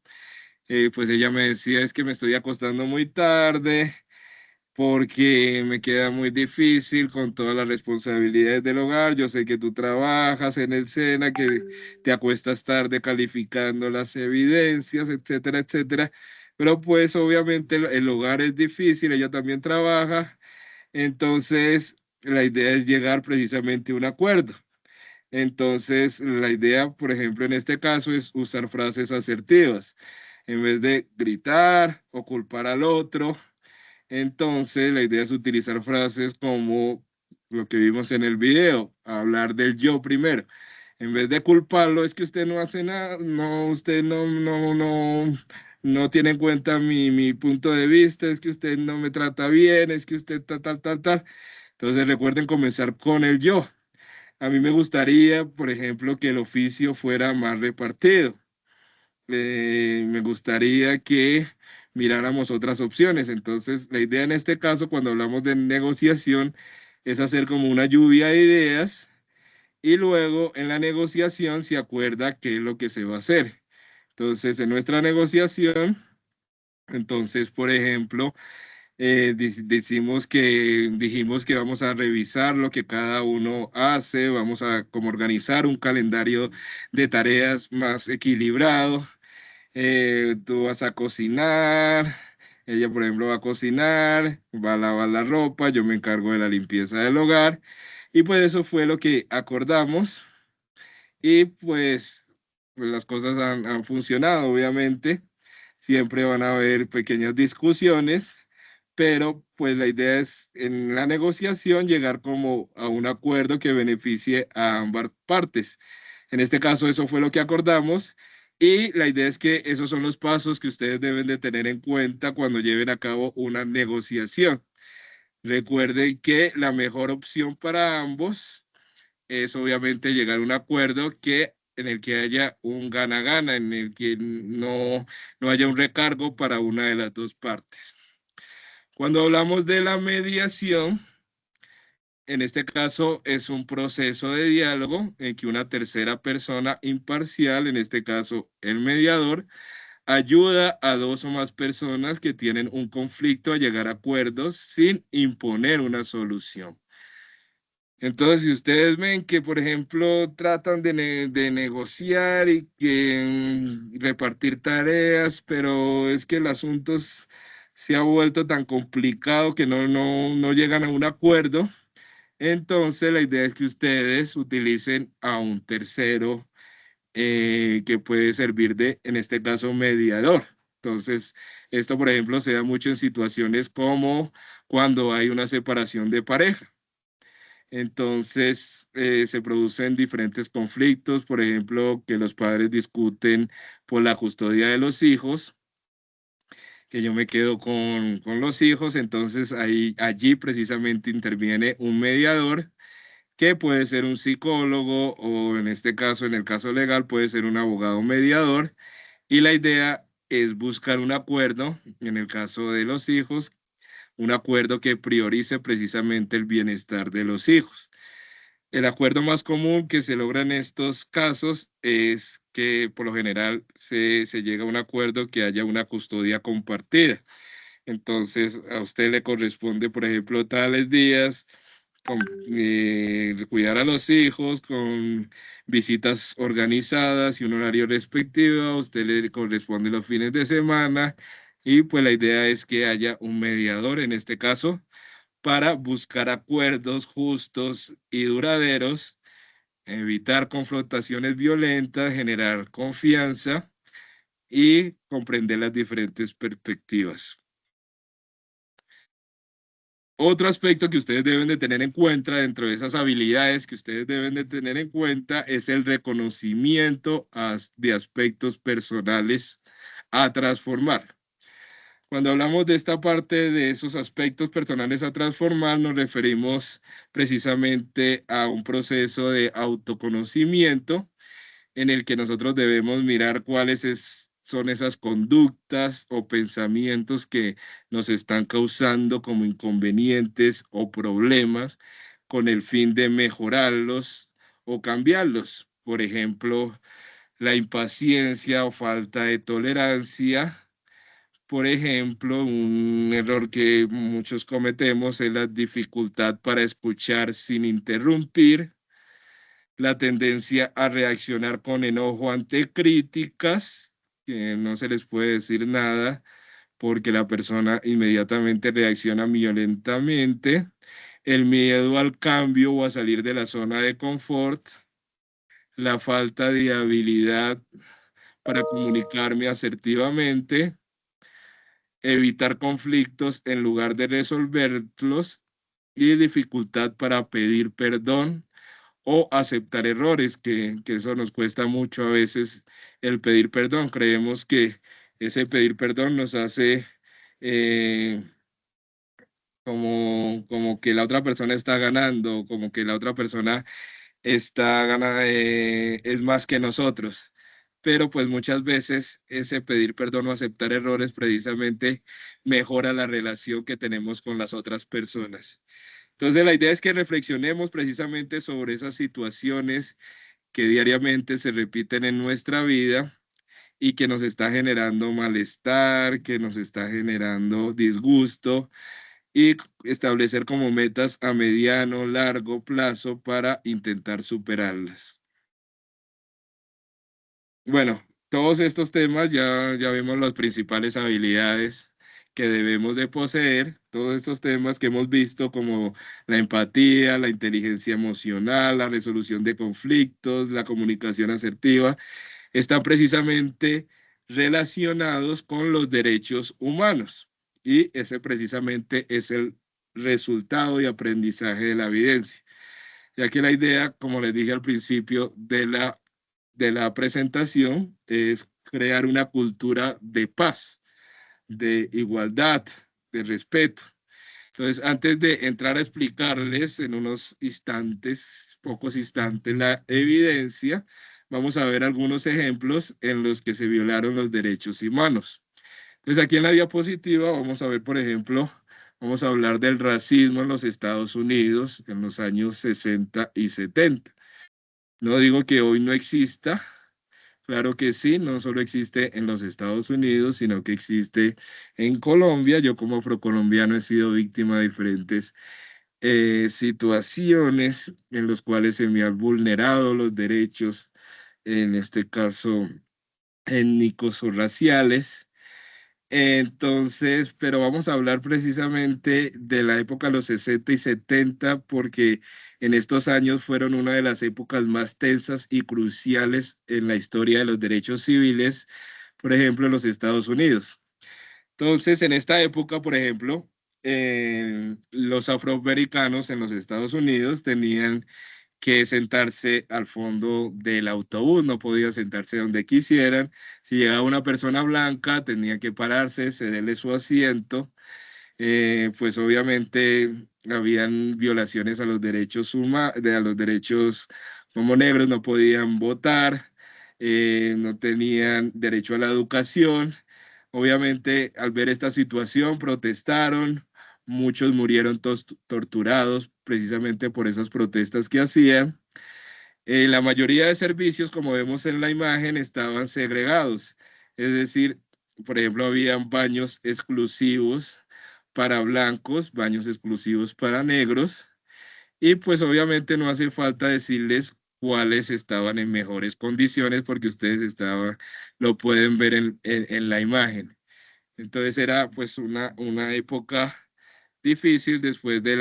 Pues ella me decía, es que me estoy acostando muy tarde porque me queda muy difícil con todas las responsabilidades del hogar. Yo sé que tú trabajas en el SENA, que te acuestas tarde calificando las evidencias, etcétera, etcétera. Pero pues obviamente el hogar es difícil, ella también trabaja. Entonces, la idea es llegar precisamente a un acuerdo. Entonces, la idea, por ejemplo, en este caso es usar frases asertivas. En vez de gritar o culpar al otro, entonces la idea es utilizar frases como lo que vimos en el video, hablar del yo primero. En vez de culparlo, es que usted no hace nada, no, usted no tiene en cuenta mi punto de vista, es que usted no me trata bien, es que usted tal. Entonces recuerden comenzar con el yo. A mí me gustaría, por ejemplo, que el oficio fuera más repartido. Me gustaría que miráramos otras opciones. Entonces, la idea en este caso, cuando hablamos de negociación, es hacer como una lluvia de ideas y luego en la negociación se acuerda qué es lo que se va a hacer. Entonces, en nuestra negociación, entonces, por ejemplo, dijimos que vamos a revisar lo que cada uno hace, vamos a como organizar un calendario de tareas más equilibrado. Tú vas a cocinar, ella por ejemplo va a cocinar, va a lavar la ropa, yo me encargo de la limpieza del hogar y pues eso fue lo que acordamos y pues las cosas han funcionado, obviamente, siempre van a haber pequeñas discusiones, pero pues la idea es en la negociación llegar como a un acuerdo que beneficie a ambas partes. En este caso eso fue lo que acordamos y la idea es que esos son los pasos que ustedes deben de tener en cuenta cuando lleven a cabo una negociación. Recuerden que la mejor opción para ambos es obviamente llegar a un acuerdo que en el que haya un gana-gana, en el que no haya un recargo para una de las dos partes. Cuando hablamos de la mediación, en este caso es un proceso de diálogo en que una tercera persona imparcial, en este caso el mediador, ayuda a dos o más personas que tienen un conflicto a llegar a acuerdos sin imponer una solución. Entonces, si ustedes ven que, por ejemplo, tratan de negociar y que repartir tareas, pero es que el asunto se ha vuelto tan complicado que no llegan a un acuerdo, entonces la idea es que ustedes utilicen a un tercero que puede servir de, en este caso, mediador. Entonces, esto, por ejemplo, se da mucho en situaciones como cuando hay una separación de pareja. Entonces, se producen diferentes conflictos, por ejemplo, que los padres discuten por la custodia de los hijos, que yo me quedo con los hijos, entonces allí precisamente interviene un mediador que puede ser un psicólogo o en este caso, en el caso legal, puede ser un abogado mediador. Y la idea es buscar un acuerdo, en el caso de los hijos, un acuerdo que priorice precisamente el bienestar de los hijos. El acuerdo más común que se logra en estos casos es que por lo general se llega a un acuerdo que haya una custodia compartida. Entonces, a usted le corresponde, por ejemplo, tales días, cuidar a los hijos con visitas organizadas y un horario respectivo, a usted le corresponde los fines de semana y pues la idea es que haya un mediador en este caso para buscar acuerdos justos y duraderos, evitar confrontaciones violentas, generar confianza y comprender las diferentes perspectivas. Otro aspecto que ustedes deben de tener en cuenta dentro de esas habilidades que ustedes deben de tener en cuenta es el reconocimiento de aspectos personales a transformar. Cuando hablamos de esta parte de esos aspectos personales a transformar, nos referimos precisamente a un proceso de autoconocimiento en el que nosotros debemos mirar cuáles son esas conductas o pensamientos que nos están causando como inconvenientes o problemas con el fin de mejorarlos o cambiarlos. Por ejemplo, la impaciencia o falta de tolerancia. Por ejemplo, un error que muchos cometemos es la dificultad para escuchar sin interrumpir, la tendencia a reaccionar con enojo ante críticas, que no se les puede decir nada porque la persona inmediatamente reacciona violentamente, el miedo al cambio o a salir de la zona de confort, la falta de habilidad para comunicarme asertivamente, evitar conflictos en lugar de resolverlos y dificultad para pedir perdón o aceptar errores, que eso nos cuesta mucho a veces el pedir perdón. Creemos que ese pedir perdón nos hace como que la otra persona está ganando, como que la otra persona está ganando, es más que nosotros. Pero pues muchas veces ese pedir perdón o aceptar errores precisamente mejora la relación que tenemos con las otras personas. Entonces la idea es que reflexionemos precisamente sobre esas situaciones que diariamente se repiten en nuestra vida y que nos está generando malestar, que nos está generando disgusto y establecer como metas a mediano, largo plazo para intentar superarlas. Bueno, todos estos temas ya vemos las principales habilidades que debemos de poseer, todos estos temas que hemos visto como la empatía, la inteligencia emocional, la resolución de conflictos, la comunicación asertiva, están precisamente relacionados con los derechos humanos y ese precisamente es el resultado y aprendizaje de la evidencia, ya que la idea, como les dije al principio de la presentación, es crear una cultura de paz, de igualdad, de respeto. Entonces, antes de entrar a explicarles en unos instantes, pocos instantes, la evidencia, vamos a ver algunos ejemplos en los que se violaron los derechos humanos. Entonces, aquí en la diapositiva vamos a ver, por ejemplo, vamos a hablar del racismo en los Estados Unidos en los años 60 y 70. No digo que hoy no exista, claro que sí, no solo existe en los Estados Unidos, sino que existe en Colombia. Yo como afrocolombiano he sido víctima de diferentes situaciones en las cuales se me han vulnerado los derechos, en este caso étnicos o raciales. Entonces, pero vamos a hablar precisamente de la época de los 60 y 70 porque en estos años fueron una de las épocas más tensas y cruciales en la historia de los derechos civiles, por ejemplo, en los Estados Unidos. Entonces, en esta época, por ejemplo, los afroamericanos en los Estados Unidos tenían que sentarse al fondo del autobús, no podía sentarse donde quisieran. Si llegaba una persona blanca, tenía que pararse, cederle su asiento. Pues obviamente habían violaciones a los derechos humanos, a los derechos como negros, no podían votar, no tenían derecho a la educación. Obviamente, al ver esta situación, protestaron, muchos murieron torturados precisamente por esas protestas que hacían. La mayoría de servicios, como vemos en la imagen, estaban segregados, es decir, por ejemplo, habían baños exclusivos para blancos, baños exclusivos para negros, y pues obviamente no hace falta decirles cuáles estaban en mejores condiciones porque ustedes lo pueden ver en la imagen. Entonces era pues una época difícil después de,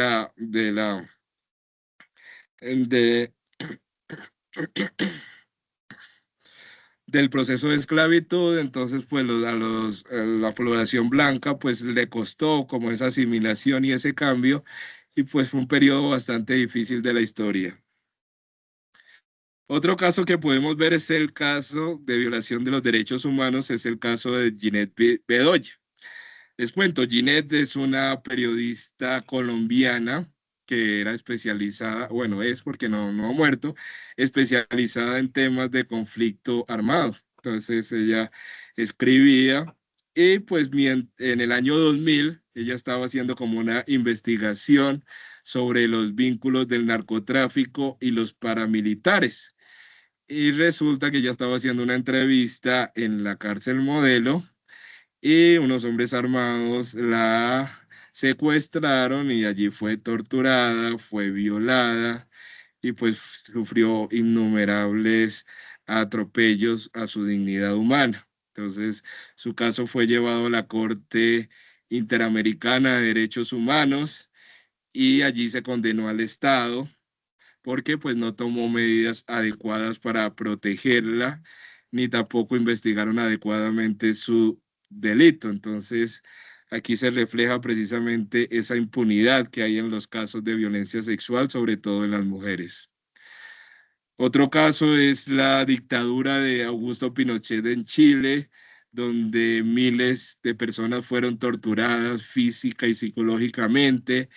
del proceso de esclavitud. Entonces pues la población blanca pues le costó como esa asimilación y ese cambio, y pues fue un periodo bastante difícil de la historia. Otro caso que podemos ver es el caso de violación de los derechos humanos, es el caso de Ginette Bedoya. Les cuento, Ginette es una periodista colombiana que era especializada, bueno, es porque no ha muerto, especializada en temas de conflicto armado. Entonces ella escribía y pues en el año 2000 ella estaba haciendo como una investigación sobre los vínculos del narcotráfico y los paramilitares. Y resulta que ya estaba haciendo una entrevista en la cárcel Modelo y unos hombres armados la secuestraron y allí fue torturada, fue violada y pues sufrió innumerables atropellos a su dignidad humana. Entonces, su caso fue llevado a la Corte Interamericana de Derechos Humanos y allí se condenó al Estado porque pues no tomó medidas adecuadas para protegerla, ni tampoco investigaron adecuadamente su delito. Entonces, aquí se refleja precisamente esa impunidad que hay en los casos de violencia sexual, sobre todo en las mujeres. Otro caso es la dictadura de Augusto Pinochet en Chile, donde miles de personas fueron torturadas física y psicológicamente.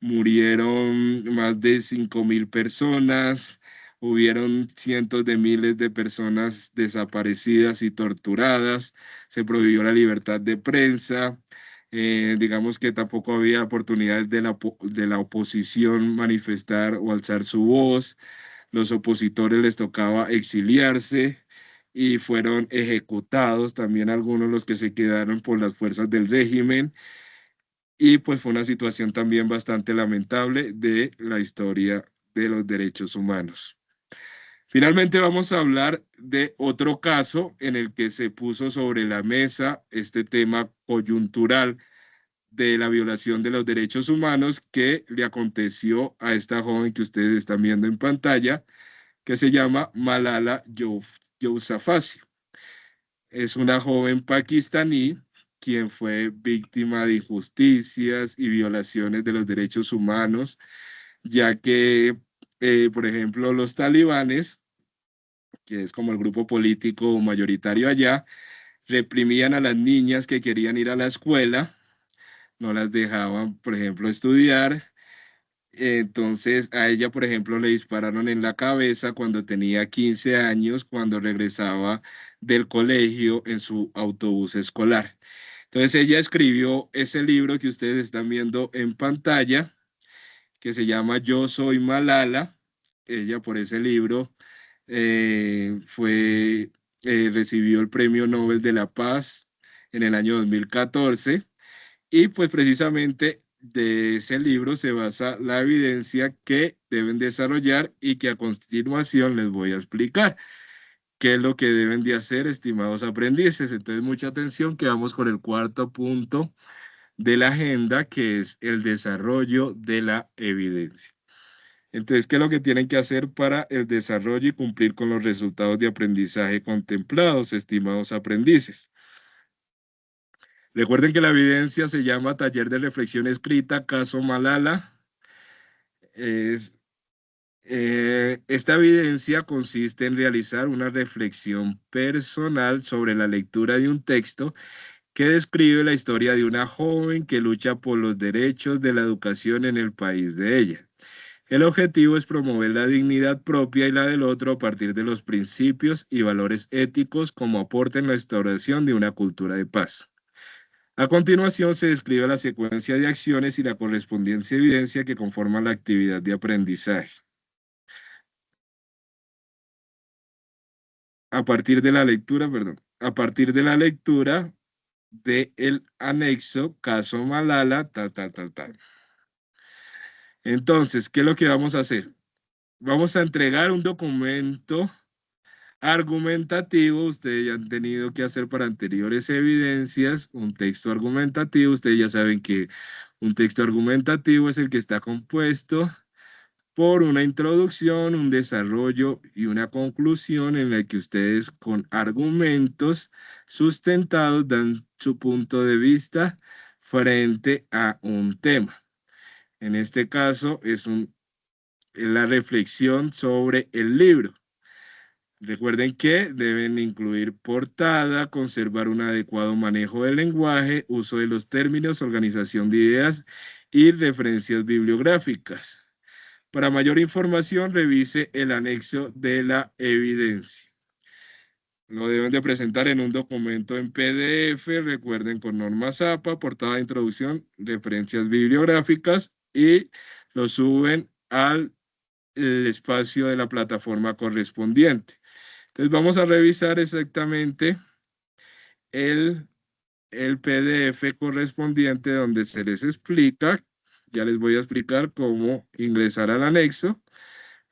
Murieron más de 5.000 personas, hubieron cientos de miles de personas desaparecidas y torturadas, se prohibió la libertad de prensa, digamos que tampoco había oportunidades de la oposición manifestar o alzar su voz, los opositores les tocaba exiliarse y fueron ejecutados también algunos los que se quedaron por las fuerzas del régimen. Y pues fue una situación también bastante lamentable de la historia de los derechos humanos. Finalmente vamos a hablar de otro caso en el que se puso sobre la mesa este tema coyuntural de la violación de los derechos humanos que le aconteció a esta joven que ustedes están viendo en pantalla, que se llama Malala Yousafzai. Es una joven pakistaní quien fue víctima de injusticias y violaciones de los derechos humanos, ya que, por ejemplo, los talibanes, que es como el grupo político mayoritario allá, reprimían a las niñas que querían ir a la escuela, no las dejaban, por ejemplo, estudiar, Entonces a ella, por ejemplo, le dispararon en la cabeza cuando tenía 15 años, cuando regresaba del colegio en su autobús escolar. Entonces ella escribió ese libro que ustedes están viendo en pantalla, que se llama Yo soy Malala. Ella por ese libro recibió el Premio Nobel de la Paz en el año 2014 y pues precisamente de ese libro se basa la evidencia que deben desarrollar y que a continuación les voy a explicar qué es lo que deben de hacer, estimados aprendices. Entonces, mucha atención, que vamos con el cuarto punto de la agenda, que es el desarrollo de la evidencia. Entonces, ¿qué es lo que tienen que hacer para el desarrollo y cumplir con los resultados de aprendizaje contemplados, estimados aprendices? Recuerden que la evidencia se llama Taller de Reflexión Escrita, caso Malala. Esta evidencia consiste en realizar una reflexión personal sobre la lectura de un texto que describe la historia de una joven que lucha por los derechos de la educación en el país de ella. El objetivo es promover la dignidad propia y la del otro a partir de los principios y valores éticos como aporte en la restauración de una cultura de paz. A continuación se describe la secuencia de acciones y la correspondiente evidencia que conforman la actividad de aprendizaje. A partir de la lectura del anexo, caso Malala, tal. Entonces, ¿qué es lo que vamos a hacer? Vamos a entregar un documento argumentativo. Ustedes ya han tenido que hacer para anteriores evidencias un texto argumentativo. Ustedes ya saben que un texto argumentativo es el que está compuesto por una introducción, un desarrollo y una conclusión en la que ustedes con argumentos sustentados dan su punto de vista frente a un tema. En este caso es la reflexión sobre el libro. Recuerden que deben incluir portada, conservar un adecuado manejo del lenguaje, uso de los términos, organización de ideas y referencias bibliográficas. Para mayor información, revise el anexo de la evidencia. Lo deben de presentar en un documento en PDF, recuerden, con normas APA, portada de introducción, referencias bibliográficas, y lo suben al espacio de la plataforma correspondiente. Entonces vamos a revisar exactamente el PDF correspondiente donde se les explica. Ya les voy a explicar cómo ingresar al anexo.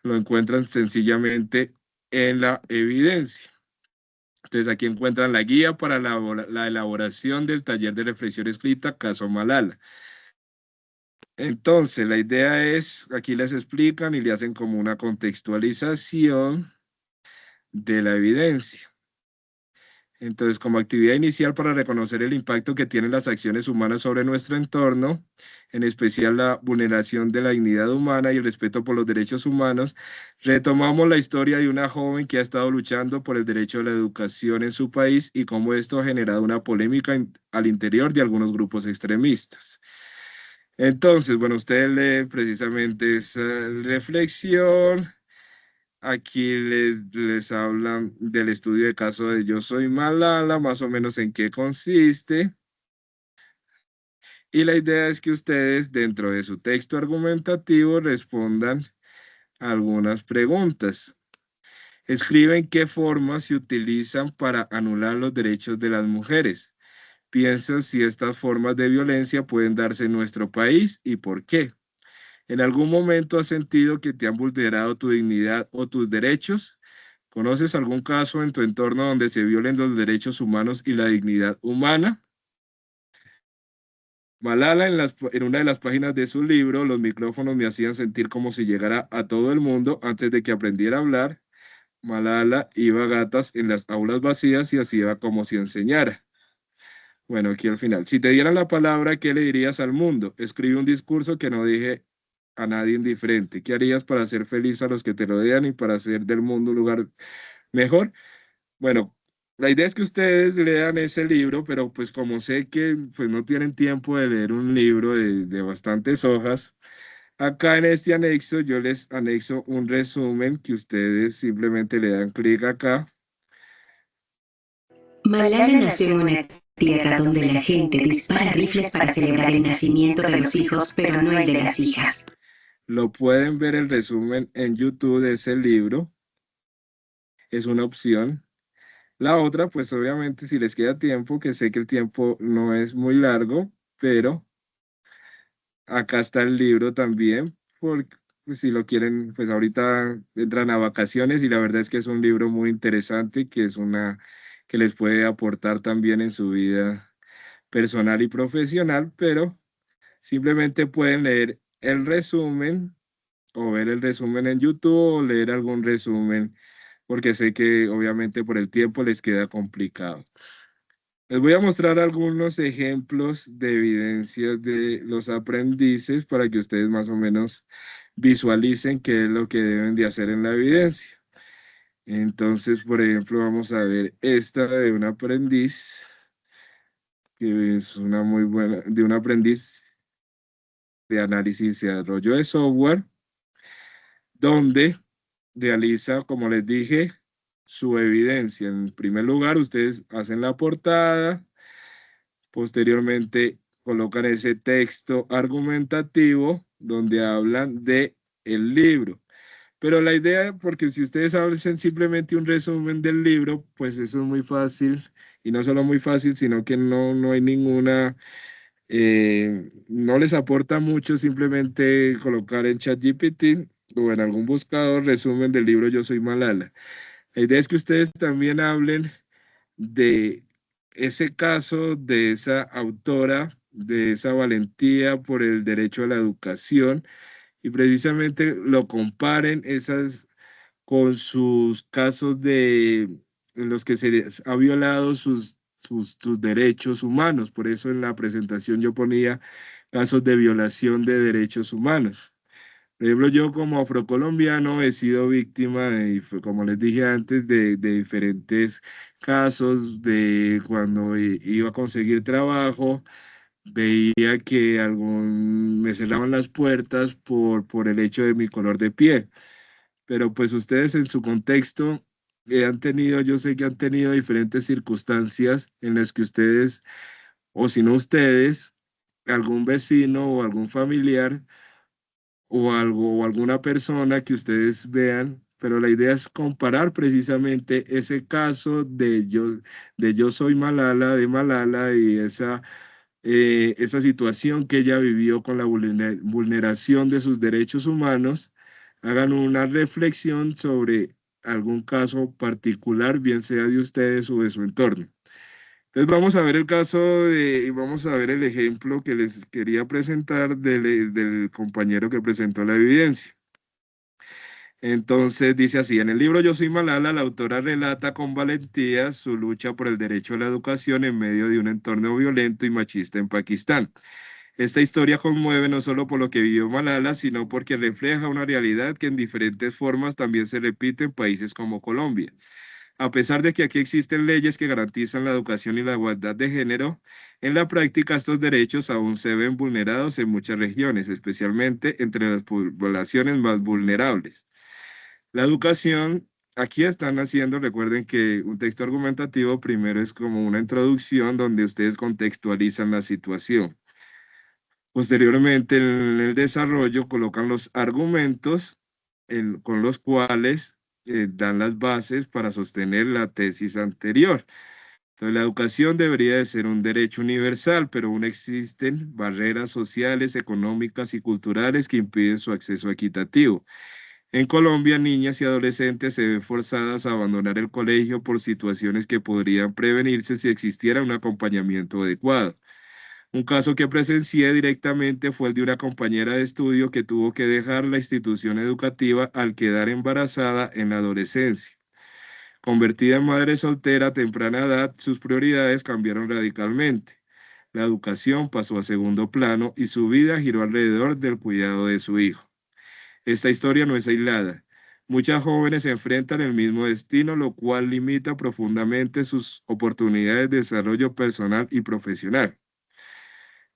Lo encuentran sencillamente en la evidencia. Entonces aquí encuentran la guía para la elaboración del taller de reflexión escrita, caso Malala. Entonces la idea es, aquí les explican y le hacen como una contextualización de la evidencia. Entonces, como actividad inicial para reconocer el impacto que tienen las acciones humanas sobre nuestro entorno, en especial la vulneración de la dignidad humana y el respeto por los derechos humanos, retomamos la historia de una joven que ha estado luchando por el derecho a la educación en su país y cómo esto ha generado una polémica al interior de algunos grupos extremistas. Entonces, bueno, ustedes leen precisamente esa reflexión. Aquí les hablan del estudio de caso de Yo soy Malala, más o menos en qué consiste. Y la idea es que ustedes, dentro de su texto argumentativo, respondan algunas preguntas. Escriben qué formas se utilizan para anular los derechos de las mujeres. Piensan si estas formas de violencia pueden darse en nuestro país y por qué. ¿En algún momento has sentido que te han vulnerado tu dignidad o tus derechos? ¿Conoces algún caso en tu entorno donde se violen los derechos humanos y la dignidad humana? Malala, en una de las páginas de su libro, Los micrófonos me hacían sentir como si llegara a todo el mundo antes de que aprendiera a hablar. Malala iba a gatas en las aulas vacías y hacía como si enseñara. Bueno, aquí al final. Si te dieran la palabra, ¿qué le dirías al mundo? Escribe un discurso que no deje a nadie indiferente. ¿Qué harías para hacer feliz a los que te rodean y para hacer del mundo un lugar mejor? Bueno, la idea es que ustedes lean ese libro, pero pues como sé que pues no tienen tiempo de leer un libro de bastantes hojas, Acá en este anexo yo les anexo un resumen que ustedes simplemente le dan clic acá. Malala nació en una tierra donde la gente dispara rifles para celebrar el nacimiento de los hijos, pero no el de las hijas. Lo pueden ver el resumen en YouTube de ese libro. Es una opción. La otra, pues obviamente si les queda tiempo, que sé que el tiempo no es muy largo, pero acá está el libro también, porque pues, si lo quieren, pues ahorita entran a vacaciones y la verdad es que es un libro muy interesante, que es una que les puede aportar también en su vida personal y profesional, pero simplemente pueden leer el resumen o ver el resumen en YouTube o leer algún resumen, porque sé que obviamente por el tiempo les queda complicado. Les voy a mostrar algunos ejemplos de evidencias de los aprendices para que ustedes más o menos visualicen qué es lo que deben de hacer en la evidencia. Entonces, por ejemplo, vamos a ver esta de un aprendiz, que es una muy buena, de un aprendiz de análisis y desarrollo de software, donde realiza, como les dije, su evidencia. En primer lugar, ustedes hacen la portada, posteriormente colocan ese texto argumentativo donde hablan de el libro. Pero la idea, porque si ustedes hacen simplemente un resumen del libro, pues eso es muy fácil, y no solo muy fácil, sino que no hay ninguna, no les aporta mucho simplemente colocar en ChatGPT o en algún buscador resumen del libro Yo Soy Malala. La idea es que ustedes también hablen de ese caso, de esa autora, de esa valentía por el derecho a la educación y precisamente lo comparen esas con sus casos en los que se les ha violado sus derechos humanos. Por eso en la presentación yo ponía casos de violación de derechos humanos. Por ejemplo, yo como afrocolombiano he sido víctima, como les dije antes, de diferentes casos de cuando iba a conseguir trabajo, veía que me cerraban las puertas por el hecho de mi color de piel. Pero pues ustedes en su contexto han tenido, yo sé que han tenido diferentes circunstancias en las que ustedes, o si no ustedes, algún vecino o algún familiar o algo o alguna persona que ustedes vean, pero la idea es comparar precisamente ese caso de yo soy Malala, de Malala y esa situación que ella vivió con la vulneración de sus derechos humanos, hagan una reflexión sobre algún caso particular, bien sea de ustedes o de su entorno. Entonces vamos a ver el caso y vamos a ver el ejemplo que les quería presentar del compañero que presentó la evidencia. Entonces dice así, en el libro Yo Soy Malala, la autora relata con valentía su lucha por el derecho a la educación en medio de un entorno violento y machista en Pakistán. Esta historia conmueve no solo por lo que vivió Malala, sino porque refleja una realidad que en diferentes formas también se repite en países como Colombia. A pesar de que aquí existen leyes que garantizan la educación y la igualdad de género, en la práctica estos derechos aún se ven vulnerados en muchas regiones, especialmente entre las poblaciones más vulnerables. La educación, aquí están haciendo, recuerden que un texto argumentativo primero es como una introducción donde ustedes contextualizan la situación. Posteriormente, en el desarrollo, colocan los argumentos con los cuales dan las bases para sostener la tesis anterior. Entonces, la educación debería de ser un derecho universal, pero aún existen barreras sociales, económicas y culturales que impiden su acceso equitativo. En Colombia, niñas y adolescentes se ven forzadas a abandonar el colegio por situaciones que podrían prevenirse si existiera un acompañamiento adecuado. Un caso que presencié directamente fue el de una compañera de estudio que tuvo que dejar la institución educativa al quedar embarazada en la adolescencia. Convertida en madre soltera a temprana edad, sus prioridades cambiaron radicalmente. La educación pasó a segundo plano y su vida giró alrededor del cuidado de su hijo. Esta historia no es aislada. Muchas jóvenes enfrentan el mismo destino, lo cual limita profundamente sus oportunidades de desarrollo personal y profesional.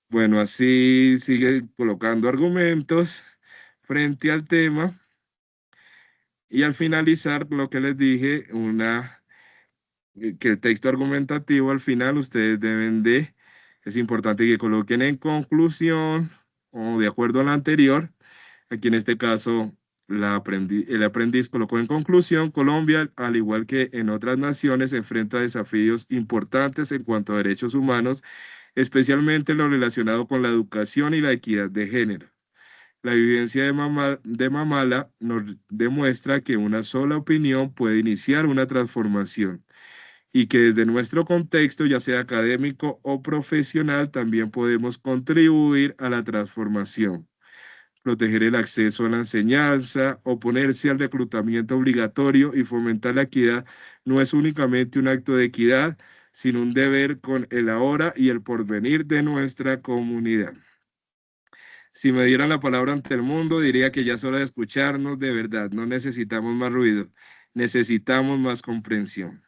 Bueno, así sigue colocando argumentos. frente al tema. Y al finalizar, lo que les dije, que el texto argumentativo al final ustedes deben de, es importante que coloquen en conclusión o de acuerdo a lo anterior. Aquí en este caso, el aprendiz colocó en conclusión, Colombia, al igual que en otras naciones, enfrenta desafíos importantes en cuanto a derechos humanos, especialmente lo relacionado con la educación y la equidad de género. La vivencia de Mamala nos demuestra que una sola opinión puede iniciar una transformación y que desde nuestro contexto, ya sea académico o profesional, también podemos contribuir a la transformación. Proteger el acceso a la enseñanza, oponerse al reclutamiento obligatorio y fomentar la equidad no es únicamente un acto de equidad, sino un deber con el ahora y el porvenir de nuestra comunidad. Si me dieran la palabra ante el mundo, diría que ya es hora de escucharnos de verdad. No necesitamos más ruido, necesitamos más comprensión.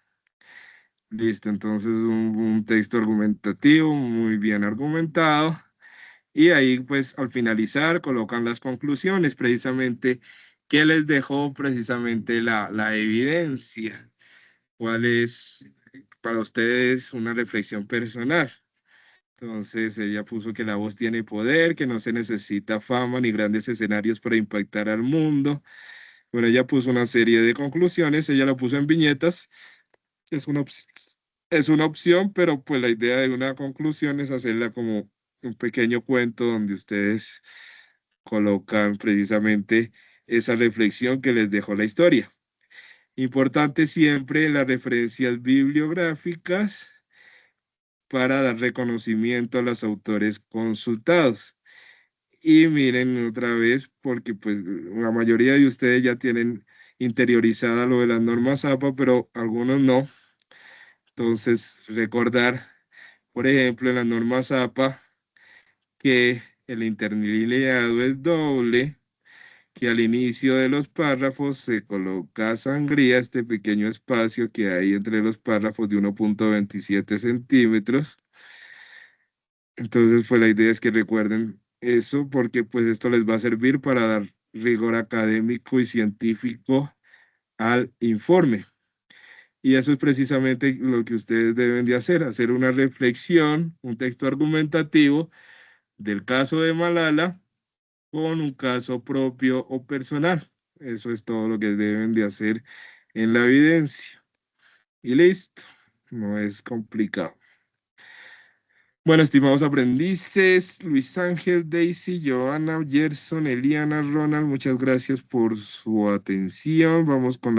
Listo, entonces un texto argumentativo, muy bien argumentado. Y ahí, pues, al finalizar, colocan las conclusiones, precisamente, ¿qué les dejó precisamente la evidencia? ¿Cuál es para ustedes una reflexión personal? Entonces ella puso que la voz tiene poder, que no se necesita fama ni grandes escenarios para impactar al mundo. Bueno, ella puso una serie de conclusiones, ella la puso en viñetas, que es una opción, pero pues la idea de una conclusión es hacerla como un pequeño cuento donde ustedes colocan precisamente esa reflexión que les dejó la historia. Importante siempre las referencias bibliográficas para dar reconocimiento a los autores consultados. Y miren otra vez, porque pues la mayoría de ustedes ya tienen interiorizada lo de las normas APA, pero algunos no. Entonces, recordar, por ejemplo, en las normas APA, que el interlineado es doble, que al inicio de los párrafos se coloca sangría, este pequeño espacio que hay entre los párrafos de 1,27 centímetros. Entonces, pues la idea es que recuerden eso porque pues esto les va a servir para dar rigor académico y científico al informe. Y eso es precisamente lo que ustedes deben de hacer una reflexión, un texto argumentativo del caso de Malala con un caso propio o personal. Eso es todo lo que deben de hacer en la evidencia. Y listo, no es complicado. Bueno, estimados aprendices, Luis Ángel, Daisy, Joana, Gerson, Eliana, Ronald, muchas gracias por su atención. Vamos con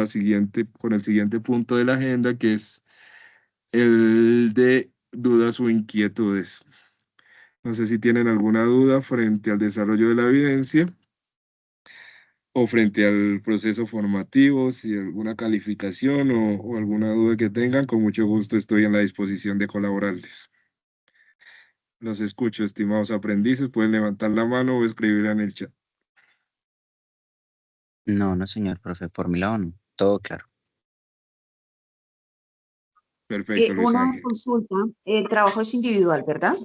con el siguiente punto de la agenda, que es el de dudas o inquietudes. No sé si tienen alguna duda frente al desarrollo de la evidencia o frente al proceso formativo, si alguna calificación o alguna duda que tengan, con mucho gusto estoy en la disposición de colaborarles. Los escucho, estimados aprendices. Pueden levantar la mano o escribir en el chat. No, no, señor profe, por mi lado no. Todo claro. Perfecto, Luis Una Ángel. consulta, el trabajo es individual, ¿verdad?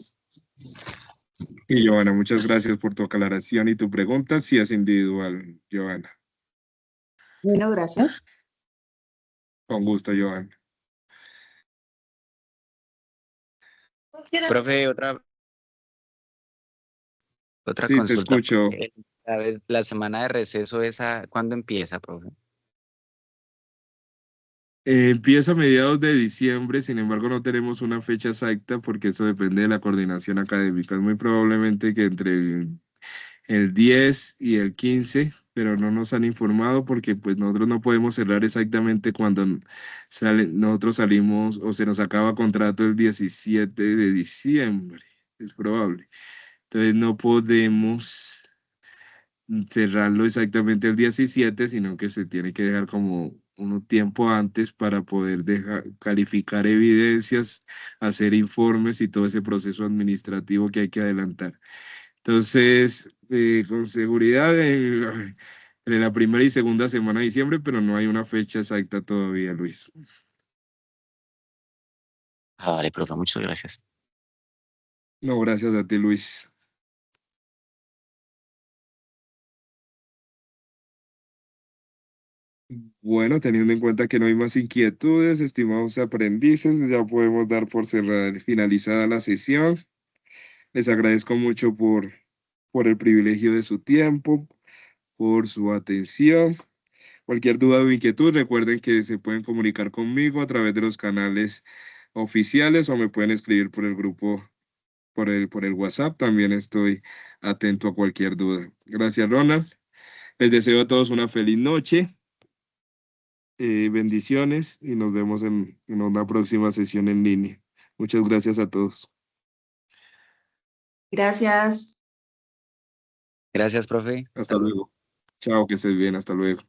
Y Joana, muchas gracias por tu aclaración y tu pregunta. Si es individual, Joana. Bueno, gracias. Con gusto, Joana. Profe, otra Sí, te consulta. escucho. La semana de receso, esa, ¿cuándo empieza, profe? Empieza a mediados de diciembre, sin embargo no tenemos una fecha exacta porque eso depende de la coordinación académica. Es muy probablemente que entre el 10 y el 15, pero no nos han informado porque pues nosotros no podemos cerrar exactamente cuando nosotros salimos o se nos acaba contrato el 17 de diciembre, es probable. Entonces no podemos cerrarlo exactamente el 17, sino que se tiene que dejar como un tiempo antes para poder calificar evidencias, hacer informes y todo ese proceso administrativo que hay que adelantar. Entonces, con seguridad, en la primera y segunda semana de diciembre, pero no hay una fecha exacta todavía, Luis. Vale, profe, muchas gracias. No, gracias a ti, Luis. Bueno, teniendo en cuenta que no hay más inquietudes, estimados aprendices, ya podemos dar por finalizada la sesión. Les agradezco mucho por el privilegio de su tiempo, por su atención. Cualquier duda o inquietud, recuerden que se pueden comunicar conmigo a través de los canales oficiales o me pueden escribir por el grupo, por el WhatsApp. También estoy atento a cualquier duda. Gracias, Ronald. Les deseo a todos una feliz noche. Bendiciones y nos vemos en una próxima sesión en línea. Muchas gracias a todos. Gracias. Gracias, profe. Hasta luego. Chao, que estés bien. Hasta luego.